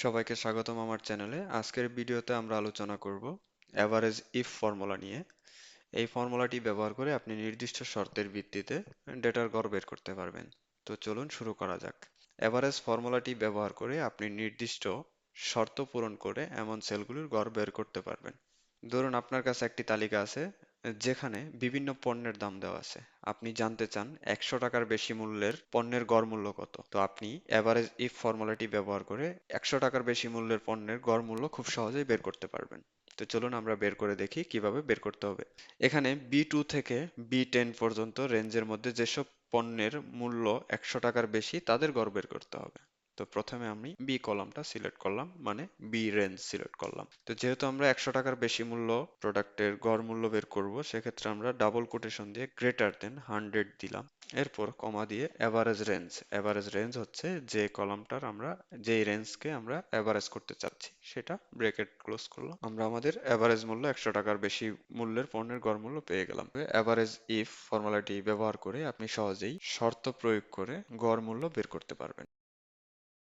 সবাইকে স্বাগতম আমার চ্যানেলে। আজকের ভিডিওতে আমরা আলোচনা করব এভারেজ ইফ ফর্মুলা নিয়ে। এই ফর্মুলাটি ব্যবহার করে আপনি নির্দিষ্ট শর্তের ভিত্তিতে ডেটার গড় বের করতে পারবেন। তো চলুন শুরু করা যাক। এভারেজ ফর্মুলাটি ব্যবহার করে আপনি নির্দিষ্ট শর্ত পূরণ করে এমন সেলগুলির গড় বের করতে পারবেন। ধরুন আপনার কাছে একটি তালিকা আছে যেখানে বিভিন্ন পণ্যের দাম দেওয়া আছে। আপনি জানতে চান 100 টাকার বেশি মূল্যের পণ্যের গড় মূল্য কত। তো আপনি এভারেজ ইফ ফর্মুলাটি ব্যবহার করে 100 টাকার বেশি মূল্যের পণ্যের গড় মূল্য খুব সহজেই বের করতে পারবেন। তো চলুন আমরা বের করে দেখি কিভাবে বের করতে হবে। এখানে B2 থেকে B10 পর্যন্ত রেঞ্জের মধ্যে যেসব পণ্যের মূল্য 100 টাকার বেশি তাদের গড় বের করতে হবে। তো প্রথমে আমি বি কলামটা সিলেক্ট করলাম, মানে বি রেঞ্জ সিলেক্ট করলাম। তো যেহেতু আমরা 100 টাকার বেশি মূল্য প্রোডাক্টের গড় মূল্য বের করব, সেক্ষেত্রে আমরা ডাবল কোটেশন দিয়ে গ্রেটার দেন 100 দিলাম। এরপর কমা দিয়ে এভারেজ রেঞ্জ। এভারেজ রেঞ্জ হচ্ছে যে কলামটার আমরা যেই রেঞ্জকে আমরা এভারেজ করতে চাচ্ছি, সেটা ব্রেকেট ক্লোজ করলাম। আমরা আমাদের এভারেজ মূল্য 100 টাকার বেশি মূল্যের পণ্যের গড় মূল্য পেয়ে গেলাম। এভারেজ ইফ ফর্মুলাটি ব্যবহার করে আপনি সহজেই শর্ত প্রয়োগ করে গড় মূল্য বের করতে পারবেন।